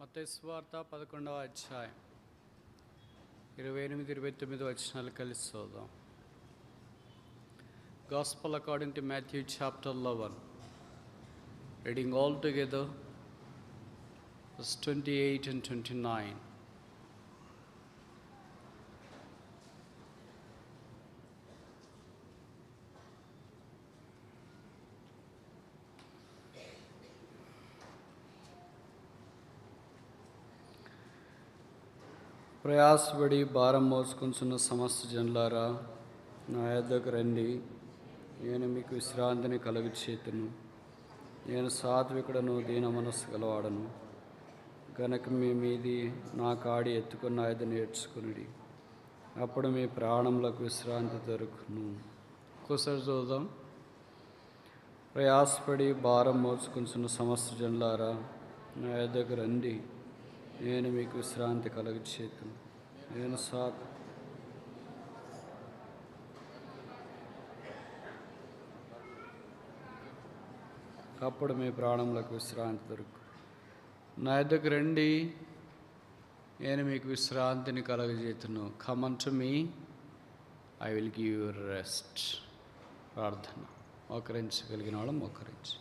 మత్తయి సువార్త 11వ అధ్యాయం 28-29 వచనాలు కలిసి చూద్దాం. Gospel according to Matthew chapter 11. Reading all together, verse 28 and 29. ప్రయాసపడి భారం మోసుకుంటున్న సమస్త జనులారా, నా యొద్దకు రండి, నేను మీకు విశ్రాంతిని కలుగచేతును. నేను సాత్వికుడను, దీన మనస్సు గలవాడను గనక మీ మీది నా కాడి ఎత్తుకున్న నా యొద్ద నేర్చుకునుడి, అప్పుడు మీ ప్రాణములకు విశ్రాంతి దొరుకును. ఒకసారి చూద్దాం. ప్రయాసపడి భారం మోసుకుంటున్న సమస్త జనులారా, నా యొద్దకు రండి, నేను మీకు విశ్రాంతి కలుగచేతును. నేను అప్పుడు మీ ప్రాణములకు విశ్రాంతి దొరుకు. నా యొద్దకు రండి, నేను మీకు విశ్రాంతిని కలుగజేతును. Come unto me, I will give you rest. ప్రార్థన. మోకరించగలిగిన వాళ్ళు మోకరించి.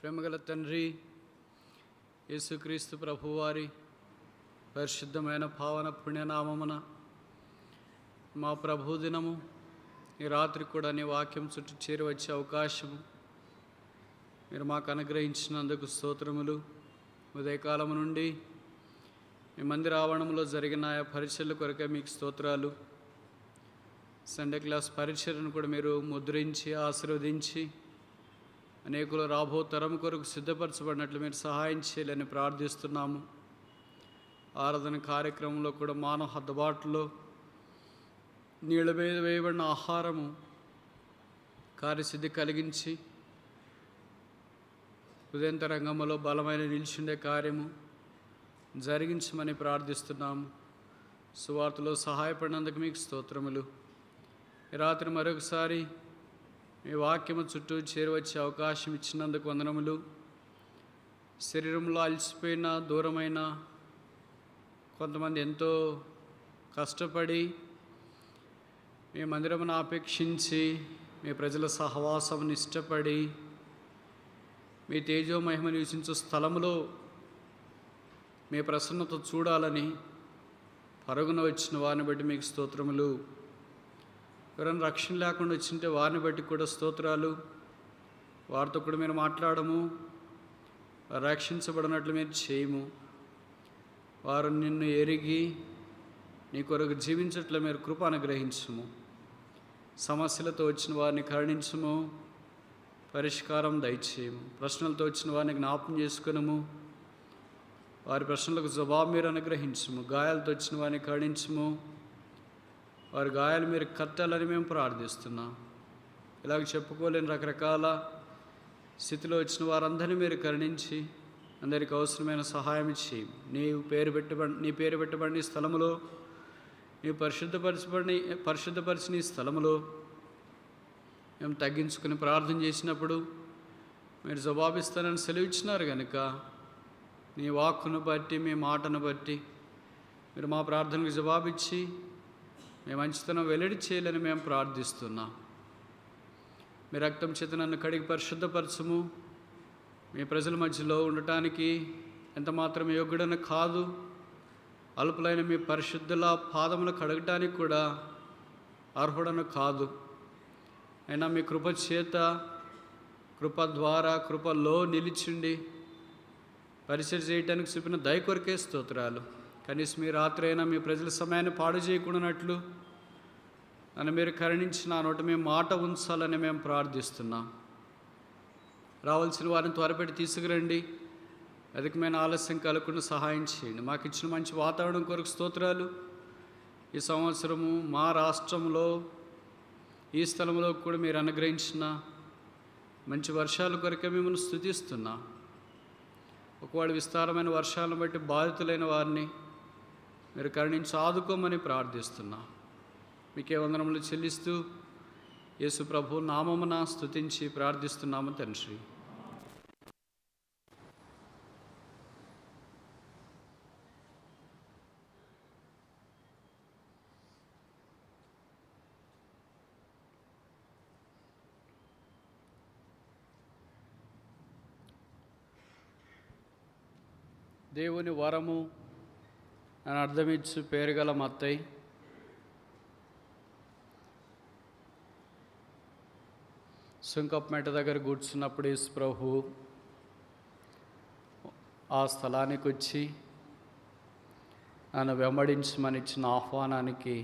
ప్రేమగల తండ్రి, యేసుక్రీస్తు ప్రభువారి పరిశుద్ధమైన పావన పుణ్యనామమున మా ప్రభు దినము ఈ రాత్రి కూడా నీ వాక్యం చుట్టూ చేరి వచ్చే అవకాశము మీరు మాకు అనుగ్రహించినందుకు స్తోత్రములు. ఉదయకాలము నుండి మీ మందిర ఆవరణంలో జరిగిన పరిచర్ల కొరకే మీకు స్తోత్రాలు. సండే క్లాస్ పరిచర్ను కూడా మీరు ముద్రించి ఆశీర్వదించి అనేకులు రాబో తరం కొరకు సిద్ధపరచబడినట్లు మీరు సహాయం చేయాలని ప్రార్థిస్తున్నాము. ఆరాధన కార్యక్రమంలో కూడా మానవ హద్దుబాటులో నీళ్ళ మీద వేయబడిన ఆహారము కార్యసిద్ధి కలిగించి ఉదయంతరంగంలో బలమైన నిలిచిండే కార్యము జరిగించమని ప్రార్థిస్తున్నాము. సువార్తలో సహాయపడినందుకు మీకు స్తోత్రములు. ఈ రాత్రి మరొకసారి మీ వాక్యము చుట్టూ చేరువచ్చే అవకాశం ఇచ్చినందుకు వందనములు. శరీరంలో అలసిపోయిన దూరమైన కొంతమంది ఎంతో కష్టపడి మీ మందిరమును ఆపేక్షించి మీ ప్రజల సహవాసమును ఇష్టపడి మీ తేజో మహిమ నివసించు స్థలములో మీ ప్రసన్నత చూడాలని పరుగున వచ్చిన వారిని బట్టి మీకు స్తోత్రములు. ఎవరైనా రక్షణ లేకుండా వచ్చింటే వారిని బట్టి కూడా స్తోత్రాలు. వారితో కూడా మీరు మాట్లాడము, రక్షించబడినట్లు మీరు చేయము. వారు నిన్ను ఎరిగి నీ కొరకు జీవించట్లు మీరు కృప అనుగ్రహించము. సమస్యలతో వచ్చిన వారిని కరుణించము, పరిష్కారం దయచేయము. ప్రశ్నలతో వచ్చిన వారిని జ్ఞాపకం చేసుకునము, వారి ప్రశ్నలకు జవాబు మీరు అనుగ్రహించము. గాయాలతో వచ్చిన వారిని కరుణించము, వారి గాయాలు మీరు కట్టాలని మేము ప్రార్థిస్తున్నాం. ఇలాగ చెప్పుకోలేని రకరకాల స్థితిలో వచ్చిన వారందరినీ మీరు కరుణించి అందరికి అవసరమైన సహాయం ఇచ్చి నీ పేరు పెట్టబడిన స్థలములో నీ పరిశుద్ధపరిచిన ఈ స్థలములో మేము తగ్గించుకుని ప్రార్థన చేసినప్పుడు మీరు జవాబిస్తానని సెలవిచ్చినారు కనుక నీ వాక్కును బట్టి మీ మాటను బట్టి మీరు మా ప్రార్థనకు జవాబిచ్చి మీ మంచితనం వెల్లడి చేయాలని మేము ప్రార్థిస్తున్నాం. మీ రక్తం చేత నన్ను కడిగి పరిశుద్ధపరచము. మీ ప్రజల మధ్యలో ఉండటానికి ఎంత మాత్రం యోగ్యుడని కాదు, అల్పులైన మీ పరిశుద్ధుల పాదములు కడగటానికి కూడా అర్హుడను కాదు. అయినా మీ కృప చేత, కృప ద్వారా, కృపలో నిలిచిండి పరిచయం చేయటానికి చూపిన దయ కొరకే స్తోత్రాలు. కనీసం మీ రాత్రి అయినా మీ ప్రజల సమయాన్ని పాడు చేయకుండానట్లు నన్ను మీరు కరుణించిన నోట మేము మాట ఉంచాలని మేము ప్రార్థిస్తున్నాం. రావాల్సిన వారిని త్వరపెట్టి తీసుకురండి. అధికమైన ఆలస్యం కలగకుండా సహాయం చేయండి. మాకు ఇచ్చిన మంచి వాతావరణం కొరకు స్తోత్రాలు. ఈ సంవత్సరము మా రాష్ట్రంలో ఈ స్థలంలో కూడా మీరు అనుగ్రహించిన మంచి వర్షాల కొరకే మిమ్మల్ని స్తుతిస్తున్నాం. ఒకవేళ విస్తారమైన వర్షాలను బట్టి బాధితులైన వారిని మీరు కరుణించి ఆదుకోమని ప్రార్థిస్తున్నా. మీకే వందనములు చెల్లిస్తూ యేసు ప్రభు నామమున స్తుతించి ప్రార్థిస్తున్నాము తండ్రి. దేవుని వరము అని అర్థమిచ్చు పేరుగల మత్తయి సుంకపమేట దగ్గర కూర్చున్నప్పుడు యేసు ప్రభు ఆ స్థలానికి వచ్చి నన్ను వెంబడించమని ఇచ్చిన ఆహ్వానానికి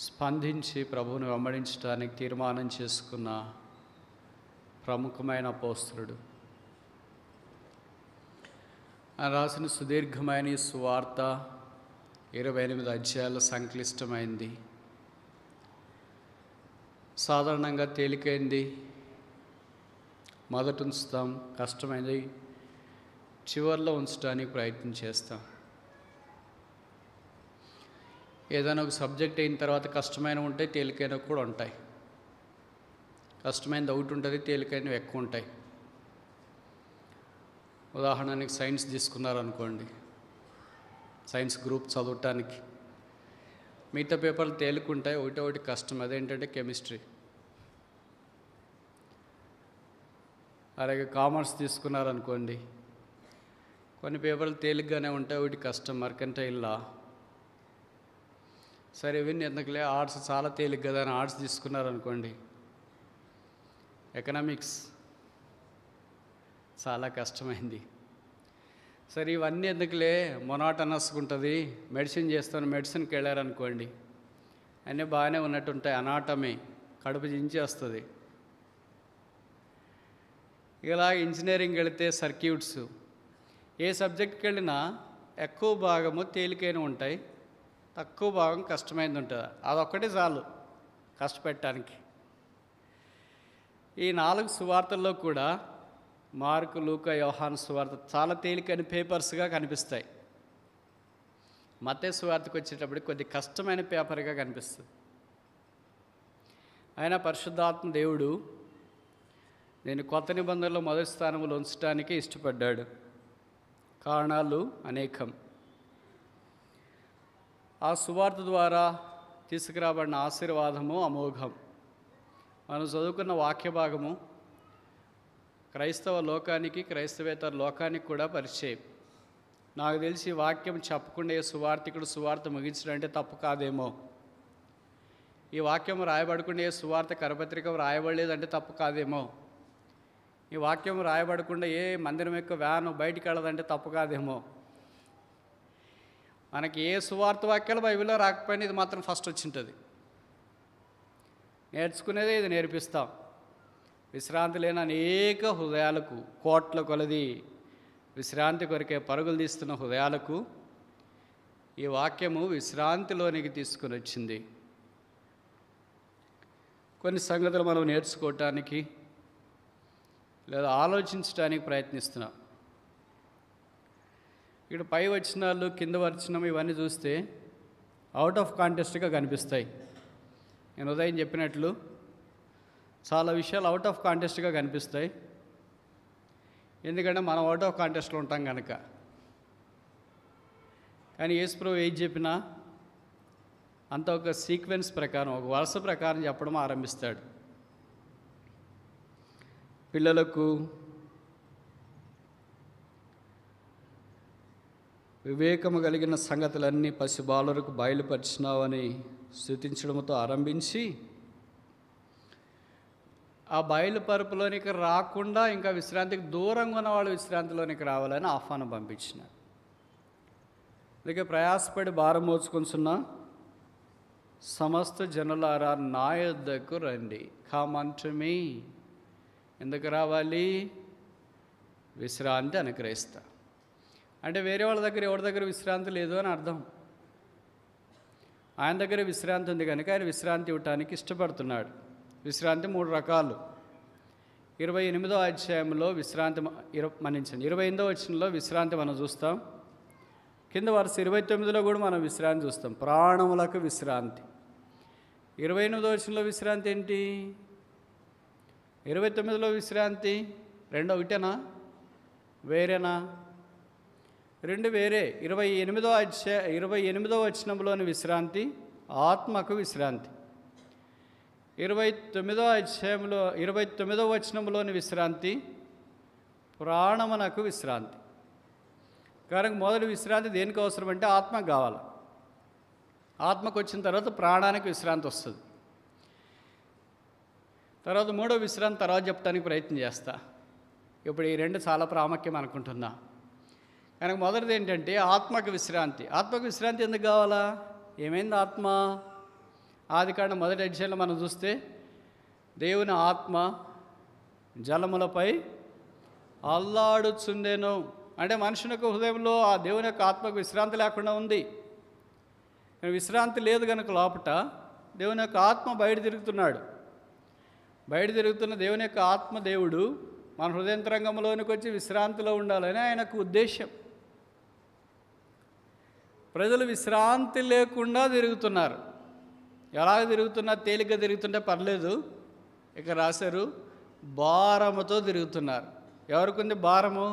స్పందించి ప్రభువుని వెంబడించడానికి తీర్మానం చేసుకున్న ప్రముఖమైన అపోస్తలుడు. ఆయన రాసిన సుదీర్ఘమైన ఈ సువార్త 28 అధ్యాయాల సంక్లిష్టమైంది, సాధారణంగా తేలికైంది. మొదట ఉంచుతాం, కష్టమైనది చివరిలో ఉంచడానికి ప్రయత్నం చేస్తాం. ఏదైనా ఒక సబ్జెక్ట్ అయిన తర్వాత కష్టమైనవి ఉంటాయి, తేలికైనవి కూడా ఉంటాయి. కష్టమైనది ఒకటి ఉంటుంది, తేలికైనవి ఎక్కువ ఉంటాయి. ఉదాహరణకి సైన్స్ తీసుకున్నారనుకోండి, సైన్స్ గ్రూప్ చదవటానికి మిగతా పేపర్లు తేలికుంటాయి, ఒకటి కష్టం. అదేంటంటే కెమిస్ట్రీ. అలాగే కామర్స్ తీసుకున్నారనుకోండి, కొన్ని పేపర్లు తేలిగ్గానే ఉంటాయి, ఒకటి కష్టం. మర్కంటైల్ లా. సరే ఇవన్నీ ఎందుకులే, ఆర్ట్స్ చాలా తేలిక కదా అని ఆర్ట్స్ తీసుకున్నారనుకోండి, ఎకనామిక్స్ చాలా కష్టమైంది. సరే ఇవన్నీ ఎందుకులే, మొనాటనస్గా ఉంటుంది, మెడిసిన్ చేస్తాను, మెడిసిన్కి వెళ్ళారనుకోండి, అన్నీ బాగానే ఉన్నట్టుంటాయి. అనాటమీ కడుపు జించేస్తుంది. ఇలా ఇంజనీరింగ్ వెళితే సర్క్యూట్స్, ఏ సబ్జెక్ట్కి వెళ్ళినా ఎక్కువ భాగము తేలికైన ఉంటాయి, తక్కువ భాగం కష్టమైనది ఉంటుంది. అదొక్కటే చాలు కష్టపెట్టడానికి. ఈ 4 సువార్తల్లో కూడా మార్కు, లూకా, యోహాను సువార్త చాలా తేలికైన పేపర్స్గా కనిపిస్తాయి. మత్తయి సువార్తకు వచ్చేటప్పటికి కొద్ది కష్టమైన పేపర్గా కనిపిస్తుంది. అయినా పరిశుద్ధాత్మ దేవుడు నేను కొత్త నిబంధనలో మొదటి స్థానంలో ఉంచడానికి ఇష్టపడ్డాడు. కారణాలు అనేకం. ఆ సువార్త ద్వారా తీసుకురాబడిన ఆశీర్వాదము అమోఘం. మనం చదువుకున్న వాక్య భాగము క్రైస్తవ లోకానికి, క్రైస్తవేతర లోకానికి కూడా పరిచయం. నాకు తెలిసి వాక్యం చెప్పకుండా ఏ సువార్తికుడు సువార్త ముగించడంటే తప్పు కాదేమో. ఈ వాక్యం రాయబడకుండా ఏ సువార్త కరపత్రిక రాయబడలేదంటే తప్పు కాదేమో. ఈ వాక్యం రాయబడకుండా ఏ మందిరం యొక్క వ్యాను బయటికి వెళ్ళదంటే తప్పు కాదేమో. మనకి ఏ సువార్త వాక్యాలు బైబిల్లో రాకపోయినా ఇది మాత్రం ఫస్ట్ వచ్చింటుంది. నేర్చుకునేదే ఇది నేర్పిస్తాం. విశ్రాంతి లేని అనేక హృదయాలకు, కోట్ల కొలది విశ్రాంతి కొరికే పరుగులు తీస్తున్న హృదయాలకు ఈ వాక్యము విశ్రాంతిలోనికి తీసుకుని వచ్చింది. కొన్ని సంగతులు మనం నేర్చుకోవటానికి లేదా ఆలోచించడానికి ప్రయత్నిస్తున్నాం. ఇక్కడ పై వచనాలు, కింద వచనం ఇవన్నీ చూస్తే అవుట్ ఆఫ్ కాంటెస్ట్గా కనిపిస్తాయి. నేను ఉదయం చెప్పినట్లు చాలా విషయాలు అవుట్ ఆఫ్ కాంటెస్ట్గా కనిపిస్తాయి. ఎందుకంటే మనం అవుట్ ఆఫ్ కాంటెస్ట్లో ఉంటాం కనుక. కానీ యేసు ప్రభువు ఏది చెప్పినా అంత ఒక సీక్వెన్స్ ప్రకారం, ఒక వరుస ప్రకారం చెప్పడం ఆరంభిస్తాడు. పిల్లలకు వివేకము కలిగిన సంగతులన్నీ పసిబాలురకు బయలుపరిచినావని స్తుతించడంతో ఆరంభించి ఆ బయలుపరుపులోనికి రాకుండా ఇంకా విశ్రాంతికి దూరంగా ఉన్న వాళ్ళు విశ్రాంతిలోనికి రావాలని ఆహ్వానం పంపించినాడు. అందుకే ప్రయాసపడి భారం మోచుకొంచున్న సమస్త జనులారా నా యొద్దకు రండి. కమ్ అంటు మీ. ఎందుకు రావాలి? విశ్రాంతి అనుగ్రహిస్తా. అంటే వేరే వాళ్ళ దగ్గర, ఎవరి దగ్గర విశ్రాంతి లేదు అని అర్థం. ఆయన దగ్గర విశ్రాంతి ఉంది కనుక ఆయన విశ్రాంతి ఇవ్వటానికి ఇష్టపడుతున్నాడు. విశ్రాంతి 3 రకాలు. 28వ అధ్యాయంలో విశ్రాంతి, 28వ వచనంలో విశ్రాంతి మనం చూస్తాం. కింద వరుస 29లో కూడా మనం విశ్రాంతి చూస్తాం. ప్రాణములకు విశ్రాంతి. 28వ వచనంలో విశ్రాంతి ఏంటి? 29లో విశ్రాంతి రెండు ఒకటేనా, వేరేనా? రెండు వేరే. 28వ వచనంలోని విశ్రాంతి ఆత్మకు విశ్రాంతి, 29వ వచనంలోని విశ్రాంతి ప్రాణమునకు విశ్రాంతి. కనుక మొదటి విశ్రాంతి దేనికి అవసరం అంటే ఆత్మకు కావాలి. ఆత్మకు వచ్చిన తర్వాత ప్రాణానికి విశ్రాంతి వస్తుంది. తర్వాత మూడో విశ్రాంతి తర్వాత చెప్పడానికి ప్రయత్నం చేస్తా. ఇప్పుడు ఈ రెండు చాలా ప్రాముఖ్యం అనుకుంటున్నా. కనుక మొదటిది ఏంటంటే ఆత్మకు విశ్రాంతి. ఆత్మకు విశ్రాంతి ఎందుకు కావాలా? ఏమైంది ఆత్మ? ఆదికాండం 1వ అధ్యాయంలో మనం చూస్తే దేవుని ఆత్మ జలములపై అల్లాడుచుండెను. అంటే మనుషుని యొక్క హృదయంలో ఆ దేవుని యొక్క ఆత్మకు విశ్రాంతి లేకుండా ఉంది. విశ్రాంతి లేదు కనుక లోపట దేవుని యొక్క ఆత్మ బయట తిరుగుతున్నాడు. బయట తిరుగుతున్న దేవుని యొక్క ఆత్మ దేవుడు మన హృదయంతరంగంలోనికి వచ్చి విశ్రాంతిలో ఉండాలని ఆయనకు ఉద్దేశం. ప్రజలు విశ్రాంతి లేకుండా తిరుగుతున్నారు. ఎలాగ తిరుగుతున్నారు? తేలిగ్గా తిరుగుతుంటే పర్లేదు. ఇక రాశారు భారముతో తిరుగుతున్నారు. ఎవరికి ఉంది భారము?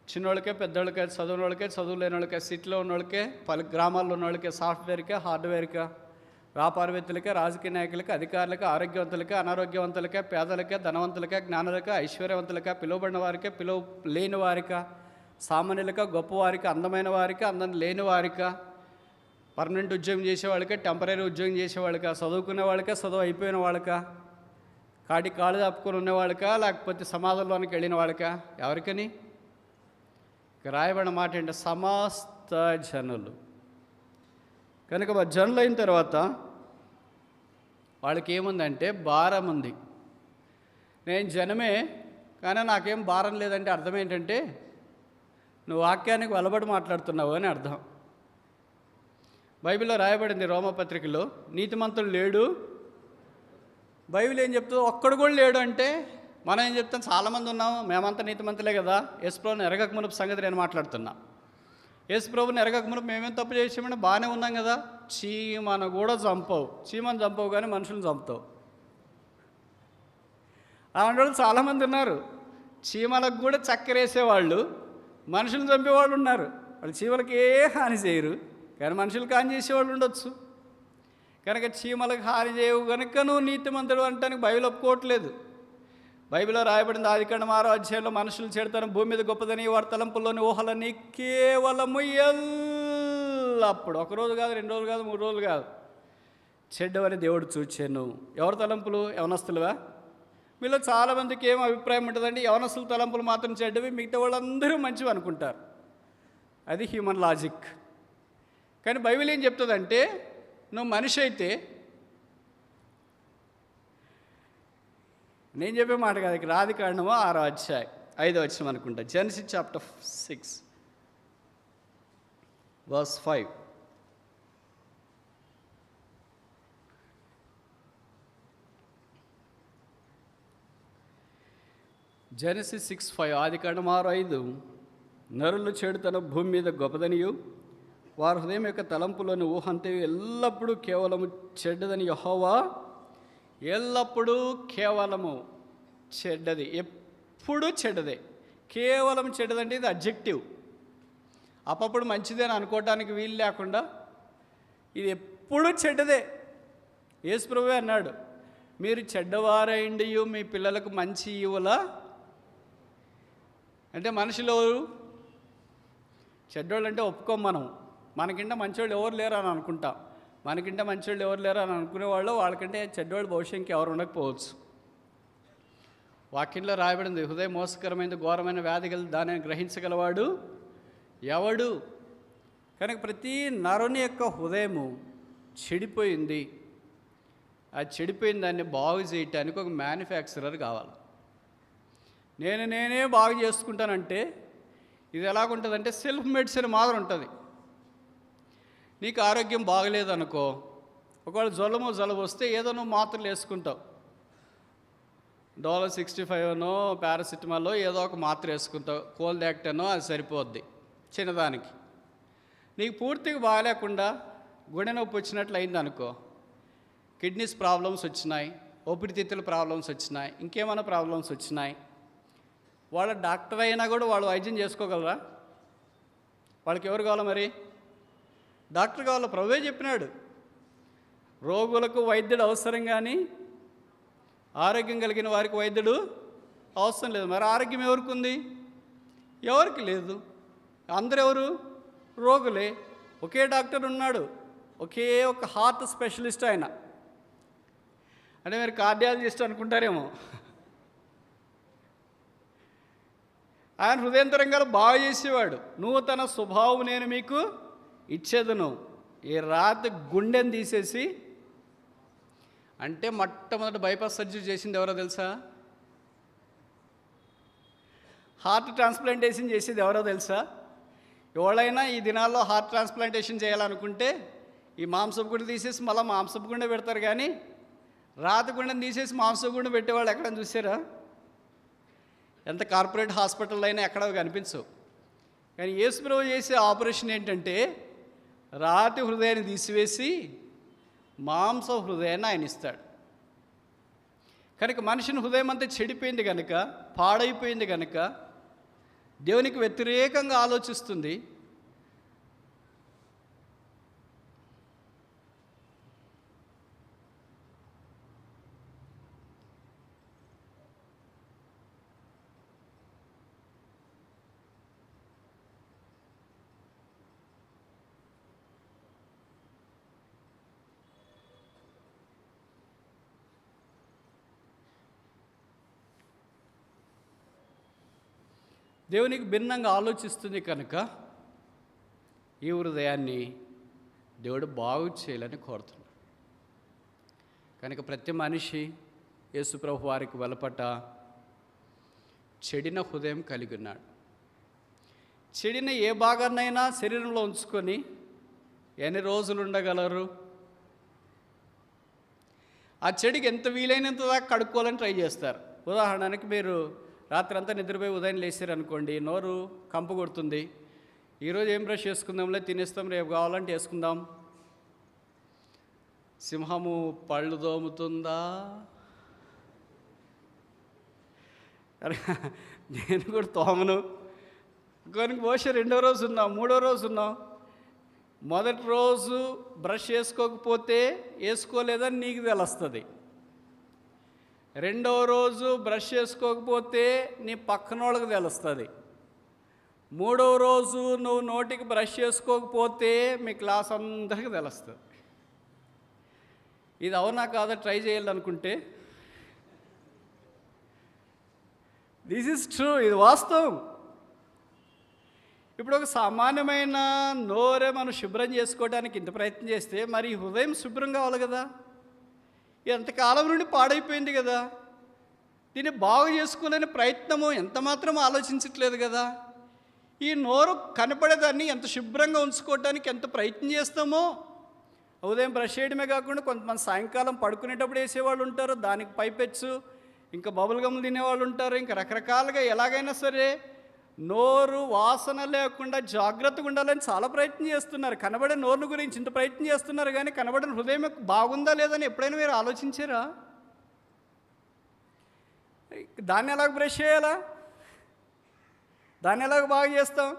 చిన్నోళ్ళకే, పెద్దోళ్ళకే, చదువుని వాళ్ళకే, చదువు లేని వాళ్ళకే, సిటీలో ఉన్నోళ్ళకే, గ్రామాల్లో ఉన్న వాళ్ళకే, సాఫ్ట్వేర్కే, హార్డ్వేర్కే, వ్యాపారవేత్తలకే, రాజకీయ నాయకులకే, అధికారులకే, ఆరోగ్యవంతులకే, అనారోగ్యవంతులకే, పేదలకే, ధనవంతులకే, జ్ఞానులకే, ఐశ్వర్యవంతులకే, పిలువబడిన వారికే, లేని వారిక, సామాన్యులకే, గొప్పవారికి, అందమైన వారికి, అందం లేని వారిక, పర్మనెంట్ ఉద్యోగం చేసేవాళ్ళకే, టెంపరీ ఉద్యోగం చేసేవాళ్ళక, చదువుకునే వాళ్ళకే, చదువు అయిపోయిన వాళ్ళక, కాళ్ళు తప్పుకొని ఉన్నవాళ్ళక, లేకపోతే సమాజంలోనికి వెళ్ళిన వాళ్ళక, ఎవరికని? రాయబడిన మాట ఏంటంటే సమస్త జనులు. కనుక జనులు అయిన తర్వాత వాళ్ళకి ఏముందంటే భారం ఉంది. నేను జనమే కానీ నాకేం భారం లేదంటే అర్థం ఏంటంటే నువ్వు వాక్యానికి వెలబడి మాట్లాడుతున్నావు అని అర్థం. బైబిల్లో రాయబడింది రోమపత్రికలో నీతిమంతుడు లేడు. బైబిల్ ఏం చెప్తుందో ఒక్కడు కూడా లేడు అంటే మనం ఏం చెప్తాం? చాలామంది ఉన్నాం, మేమంతా నీతిమంతులే కదా. యేసుప్రభుని ఎరగక మునుపు సంగతి నేను మాట్లాడుతున్నా. యేసుప్రభుని ఎరగక మునుపు మేమేం తప్పు చేసామంటే బాగానే ఉన్నాం కదా. చీమను కూడా చంపవు. చీమను చంపవు కానీ మనుషులను చంపుతావు. అలాంటి వాళ్ళు చాలామంది ఉన్నారు. చీమలకు కూడా చక్కెర వేసేవాళ్ళు, మనుషులను చంపేవాళ్ళు ఉన్నారు. వాళ్ళు చీమలకు ఏ హాని చేయరు కానీ మనుషులకు హాని చేసేవాళ్ళు ఉండొచ్చు. కనుక చీమలకు హాని చేయవు కనుక నువ్వు నీతిమంతుడు అంటానికి బైబిల్ ఒప్పుకోవట్లేదు. బైబిల్లో రాయబడింది ఆదికాండం 6వ అధ్యాయంలో మనుషులు చెడతనం భూమి మీద గొప్పదని వారి తలంపుల్లోని ఊహలన్నీ కేవలము ఎల్లప్పుడు, ఒకరోజు కాదు, 2 రోజులు కాదు, 3 రోజులు కాదు, చెడ్డవని దేవుడు చూచాను. ఎవరి తలంపులు? యవనస్తులువా? మీలో చాలామందికి ఏం అభిప్రాయం ఉంటుందండి? యవనస్తుల తలంపులు మాత్రం చెడ్డవి, మిగతా వాళ్ళందరూ మంచివి అనుకుంటారు. అది హ్యూమన్ లాజిక్. కానీ బైబిల్ ఏం చెప్తుందంటే నువ్వు మనిషి అయితే, నేను చెప్పే మాట కాదు, ఇక్కడ ఆదికాండము 6వ అధ్యాయం 5వ వచనం అనుకుంటా. Genesis chapter 6 verse 5. జెనసిస్ 6:5 ఆదికాండం 6:5 నరులు చెడుతన భూమి మీద గొప్పదనియు వారి హృదయం యొక్క తలంపులోని ఊహంతే ఎల్లప్పుడూ కేవలము చెడ్డదని యెహోవా ఎల్లప్పుడూ కేవలము చెడ్డది, ఎప్పుడు చెడ్డదే. కేవలం చెడ్డదంటే ఇది అబ్జెక్టివ్. అప్పుడు మంచిదే అని అనుకోవటానికి వీలు లేకుండా ఇది ఎప్పుడు చెడ్డదే. యేసు ప్రభువే అన్నాడు, మీరు చెడ్డవారైండి మీ పిల్లలకు మంచి ఇవ్వలా. అంటే మనుషులు చెడ్డోళ్ళు అంటే ఒప్పుకోం మనం. మనకింటే మంచివాళ్ళు ఎవరు లేరు అని అనుకుంటాం. మనకింటే మంచివాళ్ళు ఎవరు లేరు అని అనుకునేవాళ్ళు వాళ్ళకంటే చెడ్డవాళ్ళు బహుశా ఎవరు ఉండకపోవచ్చు. వాక్యంలో రాయబడింది, హృదయం మోసకరమైనది ఘోరమైన వ్యాధి గల దానిని గ్రహించగలవాడు ఎవడు. కనుక ప్రతి నరుని యొక్క హృదయము చెడిపోయింది. ఆ చెడిపోయిన దాన్ని బాగు చేయటానికి ఒక మ్యానుఫ్యాక్చరర్ కావాలి. నేనే బాగు చేసుకుంటానంటే ఇది ఎలాగుంటుందంటే సెల్ఫ్ మెడిసిన్ మాదిరి ఉంటుంది. నీకు ఆరోగ్యం బాగలేదనుకో, ఒకవేళ జలుబు వస్తే ఏదో నువ్వు మాత్రలు వేసుకుంటావు. $65 అనో పారాసిటమాలో ఏదో ఒక మాత్ర వేసుకుంటావు. కోల్డ్ యాక్ట్ అనో అది సరిపోద్ది చిన్నదానికి. నీకు పూర్తిగా బాగాలేకుండా గుండె నొప్పి వచ్చినట్లు అయింది అనుకో, కిడ్నీస్ ప్రాబ్లమ్స్ వచ్చినాయి, ఊపిరితిత్తుల ప్రాబ్లమ్స్ వచ్చినాయి, ఇంకేమైనా ప్రాబ్లమ్స్ వచ్చినాయి. వాళ్ళ డాక్టర్ అయినా కూడా వాళ్ళు వైద్యం చేసుకోగలరా? వాళ్ళకి ఎవరు కావాలా మరి? డాక్టర్ కావాలా? ప్రభువే చెప్పినాడు, రోగులకు వైద్యుడు అవసరం కానీ ఆరోగ్యం కలిగిన వారికి వైద్యుడు అవసరం లేదు. మరి ఆరోగ్యం ఎవరికి ఉంది? ఎవరికి లేదు. అందరూ ఎవరు? రోగులే. ఒకే డాక్టర్ ఉన్నాడు, ఒకే ఒక హార్ట్ స్పెషలిస్ట్ ఆయన. అంటే మీరు కార్డియాలజిస్ట్ అనుకుంటారేమో. ఆయన హృదయంతరంగాలు బాగు చేసేవాడు. నూతన స్వభావం నేను మీకు ఇచ్చేదను. ఈ రాత్రి గుండెని తీసేసి, అంటే మొట్టమొదటి బైపాస్ సర్జరీ చేసింది ఎవరో తెలుసా? హార్ట్ ట్రాన్స్ప్లాంటేషన్ చేసేది ఎవరో తెలుసా? ఎవరైనా ఈ దినాల్లో హార్ట్ ట్రాన్స్ప్లాంటేషన్ చేయాలనుకుంటే ఈ మాంసపు గుండె తీసేసి మళ్ళీ మాంసపు గుండె పెడతారు, కానీ రాతి గుండెని తీసేసి మాంసపు గుండె పెట్టేవాళ్ళు ఎక్కడ చూసారా? ఎంత కార్పొరేట్ హాస్పిటల్ అయినా ఎక్కడ కనిపించవు. కానీ యేసుప్రభు చేసే ఆపరేషన్ ఏంటంటే రాతి హృదయాన్ని తీసివేసి మాంస హృదయాన్ని ఆయన ఇస్తాడు. కనుక మనిషిని హృదయం అంతా చెడిపోయింది కనుక, పాడైపోయింది కనుక, దేవునికి వ్యతిరేకంగా ఆలోచిస్తుంది. దేవునికి భిన్నంగా ఆలోచిస్తుంది కనుక ఈ హృదయాన్ని దేవుడు బాగు చేయాలని కోరుతున్నాడు. కనుక ప్రతి మనిషి యేసుప్రభు వారికి వెలపట చెడిన హృదయం కలిగి ఉన్నాడు. చెడిన ఏ భాగాన్నైనా శరీరంలో ఉంచుకొని ఎన్ని రోజులు ఉండగలరు? ఆ చెడికి ఎంత వీలైనంత దాకా కడుక్కోవాలని ట్రై చేస్తారు. ఉదాహరణకి మీరు రాత్రి అంతా నిద్రపోయి ఉదయం లేచారు అనుకోండి, నోరు కంపు కొడుతుంది. ఈరోజు ఏం బ్రష్ చేసుకుందాంలే, తినేస్తాం, రేపు కావాలంటే వేసుకుందాం. సింహము పళ్ళు దోముతుందా? నేను కూడా తోమను. కొన్ని పోసి రెండో రోజు ఉన్నాం, మూడో రోజు ఉన్నాం. మొదటి రోజు బ్రష్ వేసుకోకపోతే వేసుకోలేదని నీకు తెలుస్తుంది. రెండవ రోజు బ్రష్ చేసుకోకపోతే నీ పక్కనోళ్ళకి తెలుస్తుంది. మూడవ రోజు నువ్వు నోటికి బ్రష్ చేసుకోకపోతే మీ క్లాస్ అందరికీ తెలుస్తుంది. ఇది అవునా కాదా ట్రై చేయాలనుకుంటే దిస్ ఈజ్ ట్రూ, ఇది వాస్తవం. ఇప్పుడు ఒక సామాన్యమైన నోరే మనం శుభ్రం చేసుకోవడానికి ఇంత ప్రయత్నం చేస్తే మరి హృదయం శుభ్రం కావాలి కదా. ఎంతకాలం నుండి పాడైపోయింది కదా. దీన్ని బాగు చేసుకోలేని ప్రయత్నము ఎంత మాత్రం ఆలోచించట్లేదు కదా. ఈ నోరు కనపడేదాన్ని ఎంత శుభ్రంగా ఉంచుకోవడానికి ఎంత ప్రయత్నం చేస్తామో. ఉదయం బ్రష్ చేయడమే కాకుండా కొంతమంది సాయంకాలం పడుకునేటప్పుడు వేసేవాళ్ళు ఉంటారు, దానికి పైపెచ్చు, ఇంకా బబుల్ గమ్లు తినేవాళ్ళు ఉంటారు. ఇంకా రకరకాలుగా ఎలాగైనా సరే నోరు వాసన లేకుండా జాగ్రత్తగా ఉండాలని చాలా ప్రయత్నం చేస్తున్నారు. కనబడే నోరును గురించి ఇంత ప్రయత్నం చేస్తున్నారు, కానీ కనబడిన హృదయం బాగుందా లేదని ఎప్పుడైనా మీరు ఆలోచించారా? దాన్ని ఎలాగ బ్రష్ చేయాలా? దాన్ని ఎలాగ బాగు చేస్తాం?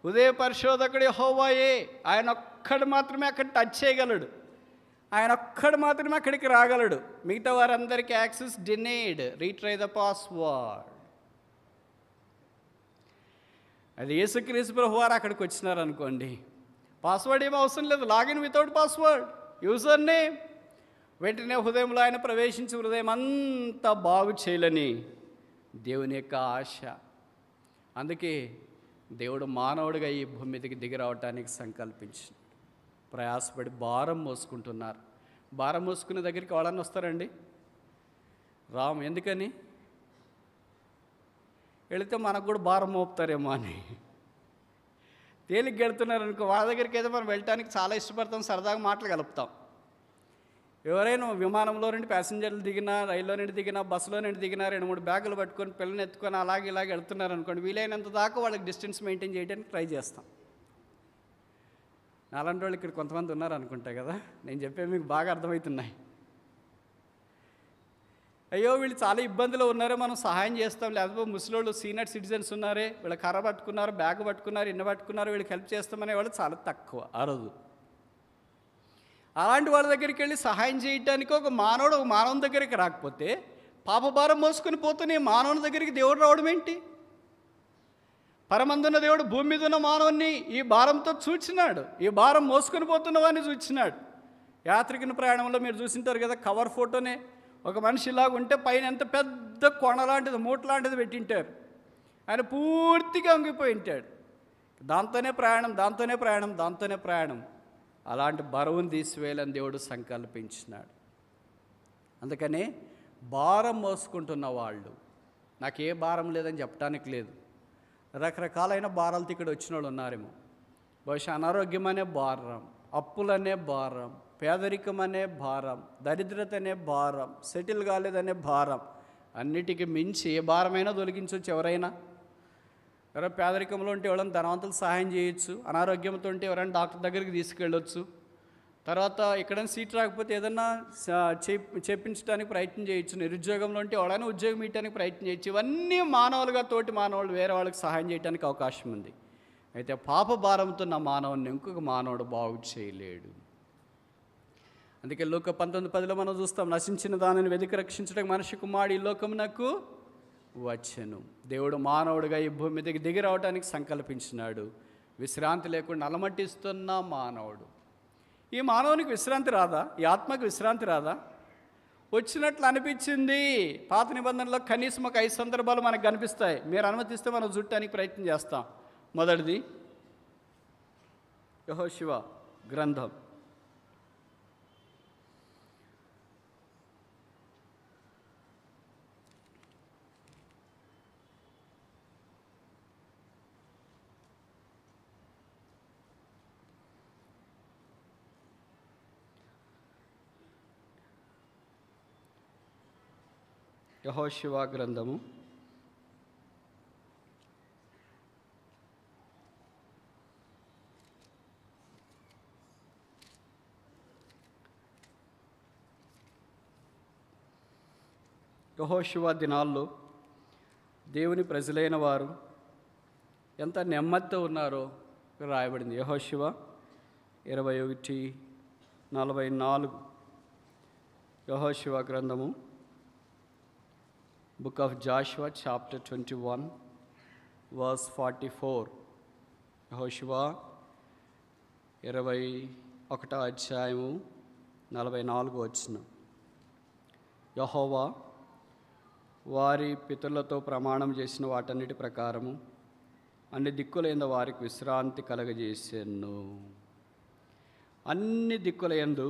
హృదయ పరిశోధకుడు యెహోవాయే, ఆయన ఒక్కడు మాత్రమే అక్కడ టచ్ చేయగలడు, ఆయన ఒక్కడు మాత్రమే అక్కడికి రాగలడు. మిగతా వారందరికీ access denied. Retry the password. అది యేసుక్రీస్తు ప్రభు వారు అక్కడికి వచ్చినారనుకోండి, పాస్వర్డ్ ఏమీ అవసరం లేదు. Login without password, user name. వెంటనే హృదయంలో ఆయన ప్రవేశించి హృదయం అంతా బాగు చేయాలని దేవుని యొక్క ఆశ. అందుకే దేవుడు మానవుడిగా ఈ భూమి మీదకి దిగి రావటానికి సంకల్పించి ప్రయాసపడి భారం మోసుకుంటున్నారు. భారం మోసుకునే దగ్గరికి వాళ్ళని వస్తారండి? రామ్. ఎందుకని? వెళితే మనకు కూడా భారం మోపుతారేమో అని. తేలిగ్గా వెళ్తున్నారు అనుకో, వాళ్ళ దగ్గరికి అయితే మనం వెళ్ళటానికి చాలా ఇష్టపడతాం, సరదాగా మాటలు కలుపుతాం. ఎవరైనా విమానంలో నుండి ప్యాసింజర్లు దిగినా, రైల్లో నుండి దిగినా, బస్సులో నుండి దిగినా 2-3 బ్యాగులు పట్టుకొని పిల్లల్ని ఎత్తుకొని ఇలాగే వెళ్తున్నారు అనుకోండి, వీలైనంత దాకా వాళ్ళకి డిస్టెన్స్ మెయింటైన్ చేయడానికి ట్రై చేస్తాం. అలాంటి వాళ్ళు ఇక్కడ కొంతమంది ఉన్నారు అనుకుంటా కదా, నేను చెప్పే మీకు బాగా అర్థమవుతున్నాయి. అయ్యో వీళ్ళు చాలా ఇబ్బందులు ఉన్నారే, మనం సహాయం చేస్తాం, లేకపోతే ముసలోళ్ళు సీనియర్ సిటిజన్స్ ఉన్నారే, వీళ్ళ కర్ర పట్టుకున్నారు, బ్యాగ్ పట్టుకున్నారు, ఇన్న పట్టుకున్నారు, వీళ్ళకి హెల్ప్ చేస్తామనే వాళ్ళు చాలా తక్కువ ఆ రోజు. అలాంటి వాళ్ళ దగ్గరికి వెళ్ళి సహాయం చేయటానికి ఒక మానవుని దగ్గరికి రాకపోతే, పాపభారం మోసుకొని పోతున్న ఈ మానవుని దగ్గరికి దేవుడు రావడం ఏంటి? పరమందున్న దేవుడు భూమి మీద ఉన్న మానవుని ఈ భారంతో చూచినాడు, ఈ భారం మోసుకొని పోతున్న వాడిని చూచినాడు. యాత్రికుని ప్రయాణంలో మీరు చూసింటారు కదా, కవర్ ఫోటోనే ఒక మనిషి ఇలాగ ఉంటే పైన ఎంత పెద్ద కొన లాంటిది, మూట లాంటిది పెట్టింటారు. ఆయన పూర్తిగా అంగిపోయి ఉంటాడు. దాంతోనే ప్రయాణం. అలాంటి బరువును తీసివేయాలని దేవుడు సంకల్పించినాడు. అందుకనే భారం మోసుకుంటున్న వాళ్ళు, నాకే భారం లేదని చెప్పడానికి లేదు. రకరకాలైన భారాలతో ఇక్కడ వచ్చిన వాళ్ళు ఉన్నారేమో. బహుశా అనారోగ్యం అనే భారం, అప్పులనే భారం, పేదరికం అనే భారం, దరిద్రత అనే భారం, సెటిల్ కాలేదనే భారం, అన్నిటికీ మించి ఏ భారమైనా తొలగించవచ్చు ఎవరైనా. ఎవరైనా పేదరికంలో ఉంటే ఎవరైనా ధనవంతులు సహాయం చేయొచ్చు, అనారోగ్యంతో ఉంటే ఎవరైనా డాక్టర్ దగ్గరికి తీసుకెళ్ళొచ్చు, తర్వాత ఎక్కడైనా సీట్ రాకపోతే ఏదన్నా చేపించడానికి ప్రయత్నం చేయొచ్చు, నిరుద్యోగంలో ఉంటే ఎవరైనా ఉద్యోగం ఇవ్వడానికి ప్రయత్నం చేయొచ్చు. ఇవన్నీ మానవులుగా తోటి మానవులు వేరే వాళ్ళకి సహాయం చేయడానికి అవకాశం ఉంది. అయితే పాప భారంతో నా మానవుని ఇంకొక మానవుడు బాగు చేయలేడు. అందుకే లోక 19:10 మనం చూస్తాం, నశించిన దానిని వెతికి రక్షించడానికి మనిషి కుమారుడు ఈ లోకమునకు వచ్చెను. దేవుడు మానవుడిగా ఈ భూమి మీదకి దిగి రావడానికి సంకల్పించినాడు. విశ్రాంతి లేకుండా అలమటిస్తున్న మానవుడు. ఈ మానవునికి విశ్రాంతి రాదా? ఈ ఆత్మకు విశ్రాంతి రాదా? వచ్చినట్లు అనిపించింది. పాత నిబంధనలో కనీసం ఒక 5 సందర్భాలు మనకు కనిపిస్తాయి. మీరు అనుమతిస్తే మనం చూడటానికి ప్రయత్నం చేస్తాం. మొదటిది యెహోషువ గ్రంథం. యెహోషువ గ్రంథము 'యెహోషువ దినాల్లో దేవుని ప్రజలైన వారు ఎంత నెమ్మదితో ఉన్నారో రాయబడింది. యెహోషువ 21:44. యెహోషువ గ్రంథము, book of Jashuva chapter 21 verse 44. యెహోషువ 21వ అధ్యాయము 44వ వచనం. యెహోవా వారి పితరులతో ప్రమాణం చేసిన వాటన్నిటి ప్రకారము అన్ని దిక్కులయందు వారికి విశ్రాంతి కలగజేసాను. అన్ని దిక్కులయందు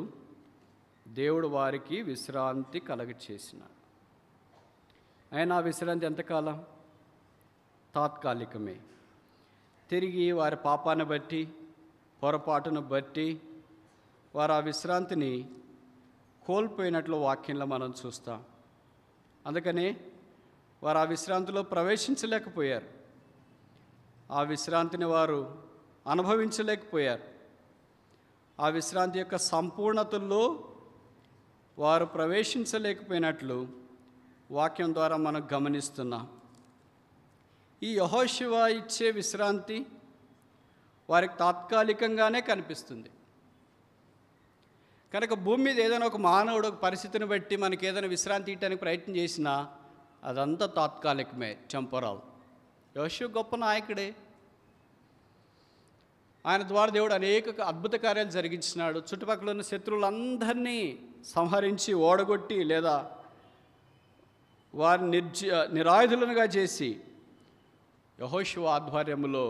దేవుడు వారికి విశ్రాంతి కలగచేసినాడు. అయినా విశ్రాంతి ఎంతకాలం? తాత్కాలికమే. తిరిగి వారి పాపాన్ని బట్టి, పొరపాటును బట్టి వారు ఆ విశ్రాంతిని కోల్పోయినట్లు వాక్యంలో మనం చూస్తాం. అందుకనే వారు ఆ విశ్రాంతిలో ప్రవేశించలేకపోయారు, ఆ విశ్రాంతిని వారు అనుభవించలేకపోయారు. ఆ విశ్రాంతి యొక్క సంపూర్ణతల్లో వారు ప్రవేశించలేకపోయినట్లు వాక్యం ద్వారా మనం గమనిస్తున్నాం. ఈ యెహోషువ ఇచ్చే విశ్రాంతి వారికి తాత్కాలికంగానే కనిపిస్తుంది. కనుక భూమి మీద ఏదైనా ఒక మానవుడు ఒక పరిస్థితిని బట్టి మనకి ఏదైనా విశ్రాంతి ఇవ్వడానికి ప్రయత్నం చేసినా అదంతా తాత్కాలికమే, టెంపరల్. యెహోషువ గొప్ప నాయకుడే. ఆయన ద్వారా దేవుడు అనేక అద్భుత కార్యాలు జరిగించినాడు. చుట్టుపక్కల ఉన్న శత్రువులందరినీ సంహరించి ఓడగొట్టి లేదా వారిని నిరాయుధులుగా చేసి యెహోషువ ఆధ్వర్యంలో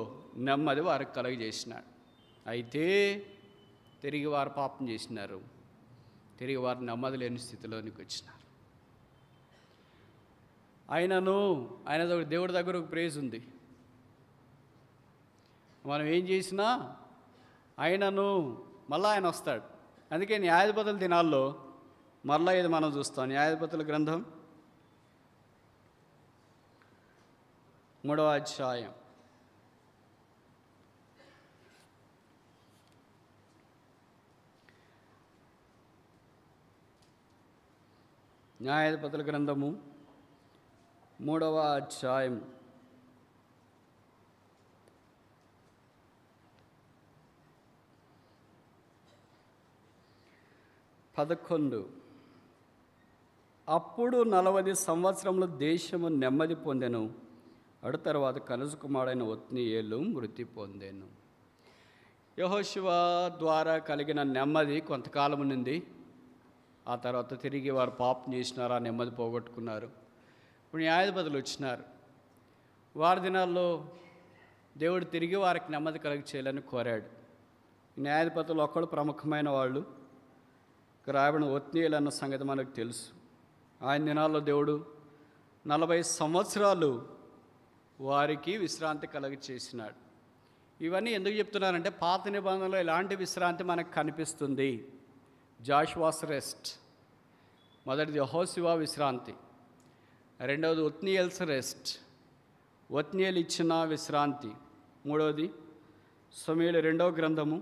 నెమ్మది వారికి కలుగజేసినాడు. అయితే తిరిగి వారు పాపం చేసినారు, తిరిగి వారు నెమ్మది లేని స్థితిలోనికి వచ్చినారు. ఆయన దేవుడి దగ్గర ఒక ప్రేజ్ ఉంది. మనం ఏం చేసినా మళ్ళీ ఆయన వస్తాడు. అందుకే న్యాయాధిపతుల దినాల్లో మళ్ళీ ఇది మనం చూస్తాం. న్యాయాధిపతుల గ్రంథం 3వ అధ్యాయం. న్యాయాధిపతుల గ్రంథము 3వ అధ్యాయం 11. అప్పుడు 40 సంవత్సరములు దేశము నెమ్మది పొందెను. అడు తర్వాత కనజు కుమారుడైన ఒత్నీయేలు మృతి పొందెను. యెహోషువ ద్వారా కలిగిన నెమ్మది కొంతకాలం నుండి, ఆ తర్వాత తిరిగి వారు పాపం చేసినారు, ఆ నెమ్మది పోగొట్టుకున్నారు. ఇప్పుడు న్యాయాధిపతులు వచ్చినారు. వారి దినాల్లో దేవుడు తిరిగి వారికి నెమ్మది కలిగి చేయాలని కోరాడు. న్యాయాధిపతులు ఒక్కడు ప్రముఖమైన వాళ్ళు, రాయబడిన ఒత్నీయేలు అన్న సంగతి మనకు తెలుసు. ఆయన దినాల్లో దేవుడు 40 సంవత్సరాలు వారికి విశ్రాంతి కలుగ చేసినాడు. ఇవన్నీ ఎందుకు చెప్తున్నారంటే పాత నిబంధనలో ఇలాంటి విశ్రాంతి మనకు కనిపిస్తుంది. జాషువాస్ రెస్ట్, మొదటిది యెహోషువ విశ్రాంతి, రెండవది ఒత్నీయేల్స్ రెస్ట్, ఒత్నీయేలు ఇచ్చిన విశ్రాంతి, మూడవది సమూయేలు 2వ గ్రంథము